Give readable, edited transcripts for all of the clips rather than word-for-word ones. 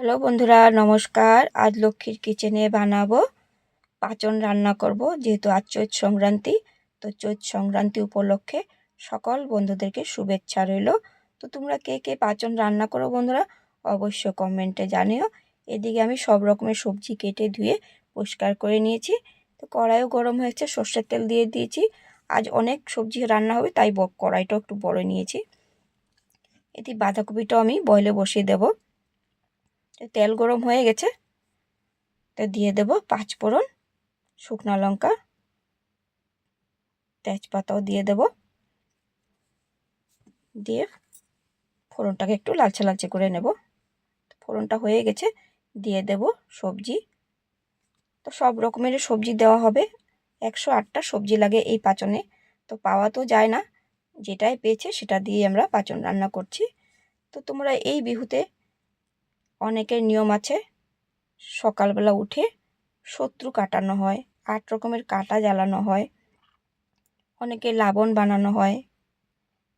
Hello বন্ধুরা, নমস্কার। আজ লক্ষ্মীর কিচেনে বানাবো পাঁচন রান্না করব। যেহেতু আজ চৈত সংক্রান্তি, তো চৈত সংক্রান্তি উপলক্ষে সকল বন্ধুদেরকে শুভেচ্ছা রইল। তো তোমরা কে কে পাঁচন রান্না করো বন্ধুরা, অবশ্য কমেন্টে জানিও। এদিকে আমি সব রকমের সবজি কেটে ধুয়ে পরিষ্কার করে নিয়েছি। তো কড়াইও গরম হয়েছে, সর্ষের তেল দিয়ে দিয়েছি। আজ অনেক সবজি রান্না হবে, তাই কড়াইটাও একটু বড় নিয়েছি। এটি বাঁধাকপিটাও আমি বয়েলে বসিয়ে দেবো। তেল গরম হয়ে গেছে, তো দিয়ে দেব পাঁচফোড়ন, শুকনো লঙ্কা, তেজপাতাও দিয়ে দেব। দিয়ে ফোড়নটাকে একটু লালচে লালচে করে নেব। ফোড়নটা হয়ে গেছে, দিয়ে দেব সবজি। তো সব রকমের সবজি দেওয়া হবে। 108টা সবজি লাগে এই পাঁচনে, তো পাওয়া তো যায় না, যেটাই পেয়েছে সেটা দিয়ে আমরা পাঁচন রান্না করছি। তো তোমরা এই বিহুতে অনেকের নিয়ম আছে, সকালবেলা উঠে শত্রু কাটানো হয়, 8 রকমের কাঁটা জ্বালানো হয়, অনেকে লাবণ বানানো হয়,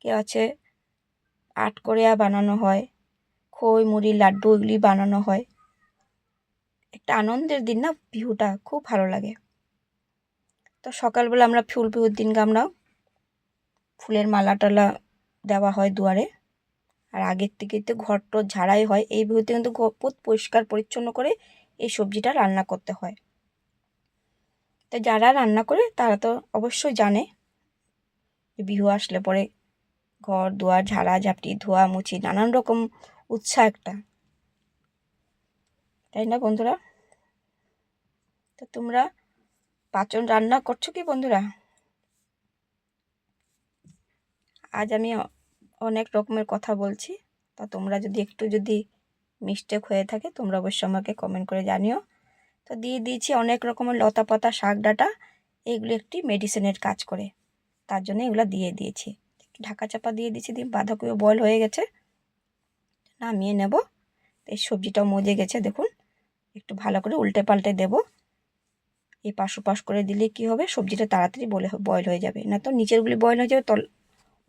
কেউ আছে আটকড়িয়া বানানো হয়, খই মুড়ি লাড্ডু এগুলি বানানো হয়। একটা আনন্দের দিন না, বিহুটা খুব ভালো লাগে। তো সকালবেলা আমরা ফুল বিহুর দিনকে আমরা ফুলের মালা টালা দেওয়া হয় দুয়ারে। আর আগের থেকে তো ঘর টর ঝাড়াই হয়। এই বিহুতে কিন্তু পরিষ্কার পরিচ্ছন্ন করে এই সবজিটা রান্না করতে হয়। তো যারা রান্না করে তারা তো অবশ্যই জানে যে বিহু আসলে পরে ঘর দুয়ার ঝাড়া ঝাপটি ধোয়া মুছি নানান রকম উৎসাহ একটা, তাই না বন্ধুরা? তো তোমরা পাঁচন রান্না করছো কি বন্ধুরা? আজ আমি অনেক রকমের কথা বলছি, তা তোমরা যদি মিস্টেক হয়ে থাকে তোমরা অবশ্যই আমাকে কমেন্ট করে জানিও। তো দিয়ে দিয়েছি অনেক রকমের লতা পাতা শাক ডাঁটা, এগুলো একটি মেডিসিনের কাজ করে, তার জন্য এগুলো দিয়ে দিয়েছি। একটু ঢাকা চাপা দিয়ে দিয়েছি, দিয়ে বাঁধাকপিও বয়েল হয়ে গেছে, নামিয়ে নেব। এই সবজিটাও মজে গেছে, দেখুন। একটু ভালো করে উল্টে পাল্টে দেবো। এই পাশ ওপাশ করে দিলে কি হবে, সবজিটা তাড়াতাড়ি বয়েল হয়ে যাবে, না তো নিচেরগুলি বয়েল হয়ে যাবে,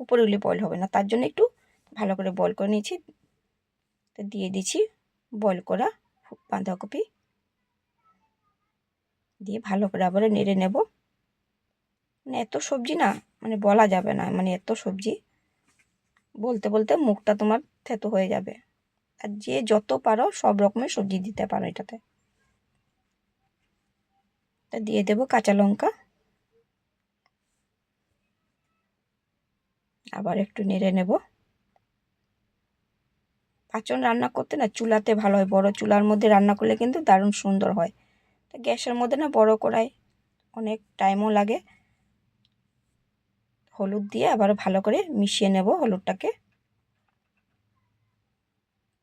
উপরেগুলি বয়েল হবে না। তার জন্য একটু ভালো করে বয়েল করে নিয়েছি। তো দিয়ে দিচ্ছি বয়েল করা বাঁধাকপি, দিয়ে ভালো করে আবার নেড়ে নেব। মানে এত সবজি না, মানে বলা যাবে না, মানে এত সবজি বলতে বলতে মুখটা তোমার থেতো হয়ে যাবে। আর যে যত পারো সব রকমের সবজি দিতে পারো এটাতে। তা দিয়ে দেব কাঁচা লঙ্কা, আবার একটু নেড়ে নেব। পাঁচন রান্না করতে না চুলাতে ভালো হয়, বড় চুলার মধ্যে রান্না করলে কিন্তু দারুণ সুন্দর হয়। তা গ্যাসের মধ্যে না বড় কড়াই অনেক টাইমও লাগে। হলুদ দিয়ে আবার ভালো করে মিশিয়ে নেব হলুদটাকে।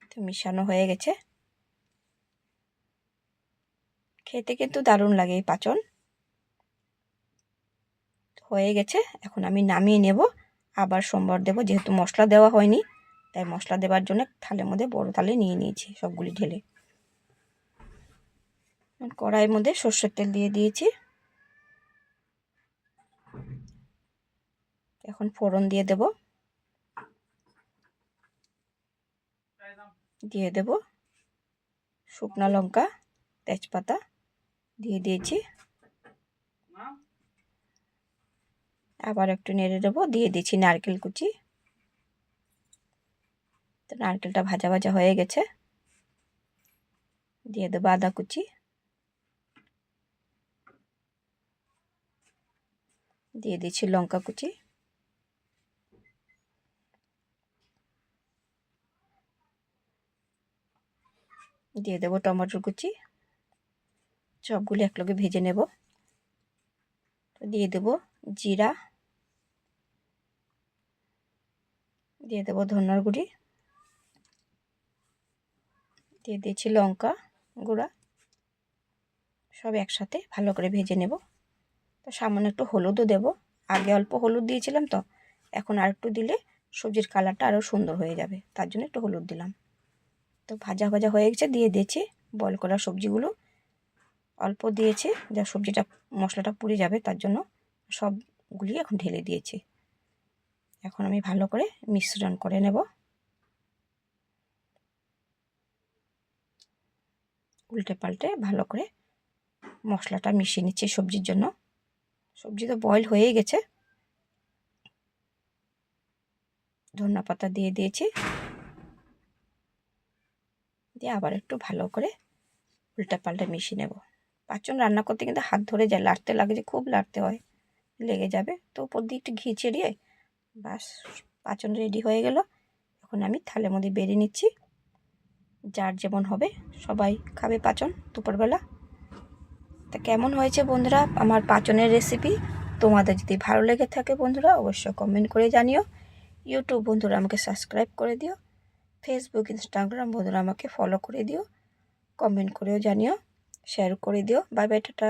তো মিশানো হয়ে গেছে, খেতে কিন্তু দারুণ লাগে এই পাঁচন। হয়ে গেছে, এখন আমি নামিয়ে নেব। আবার সোমবার দেব, যেহেতু মশলা দেওয়া হয়নি তাই মশলা দেওয়ার জন্য থালের মধ্যে বড় থালে নিয়ে নিয়েছি সবগুলি ঢেলে। কড়াইয়ের মধ্যে সর্ষের তেল দিয়ে দিয়েছি, এখন ফোড়ন দিয়ে দেব। দিয়ে দেব শুকনো লঙ্কা, তেজপাতা দিয়ে দিয়েছি, আবার একটু নেড়ে দেবো। দিয়ে দিচ্ছি নারকেল কুচি। তো নারকেলটা ভাজা ভাজা হয়ে গেছে, দিয়ে দেবো আদা কুচি, দিয়ে দিচ্ছি লঙ্কা কুচি, দিয়ে দেবো টমেটোর কুচি। সবগুলো একলগে ভেজে নেব। তো দিয়ে দেবো জিরা, দিয়ে দেবো ধনিয়ার গুঁড়ি, দিয়ে দিয়েছি লঙ্কা গুঁড়া, সব একসাথে ভালো করে ভেজে নেব। তো সামান্য একটু হলুদও দেব, আগে অল্প হলুদ দিয়েছিলাম, তো এখন আর একটু দিলে সবজির কালারটা আরও সুন্দর হয়ে যাবে, তার জন্য একটু হলুদ দিলাম। তো ভাজা ভাজা হয়ে গেছে, দিয়ে দিয়েছি বয়েল করা সবজিগুলো। অল্প দিয়েছি, যা সবজিটা মশলাটা পুড়ে যাবে তার জন্য। সবগুলি এখন ঢেলে দিয়েছি। এখন আমি ভালো করে মিশ্রণ করে নেব। উল্টে পাল্টে ভালো করে মশলাটা মিশিয়ে নিচ্ছি সবজির জন্য। সবজি তো বয়েল হয়েই গেছে। ধনিয়া পাতা দিয়ে দিয়েছি, দিয়ে আবার একটু ভালো করে উল্টে পাল্টে মিশিয়ে নেব। পাঁচজন রান্না করতে কিন্তু হাত ধরে যায়, লাড়তে লাগে, যে খুব লাড়তে হয়, লেগে যাবে। তো উপর দিয়ে একটু ঘি ছড়িয়ে বাস পাঁচন রেডি হয়ে গেল। এখন আমি থালের মধ্যে বেরিয়ে নিচ্ছি। যার যেমন হবে, সবাই খাবে পাঁচন দুপুরবেলা। তা কেমন হয়েছে বন্ধুরা আমার পাঁচনের রেসিপি? তোমাদের যদি ভালো লেগে থাকে বন্ধুরা অবশ্যই কমেন্ট করে জানিও। ইউটিউব বন্ধুরা আমাকে সাবস্ক্রাইব করে দিও। ফেসবুক ইনস্টাগ্রাম বন্ধুরা আমাকে ফলো করে দিও। কমেন্ট করেও জানিও, শেয়ার করে দিও। Bye bye, tata.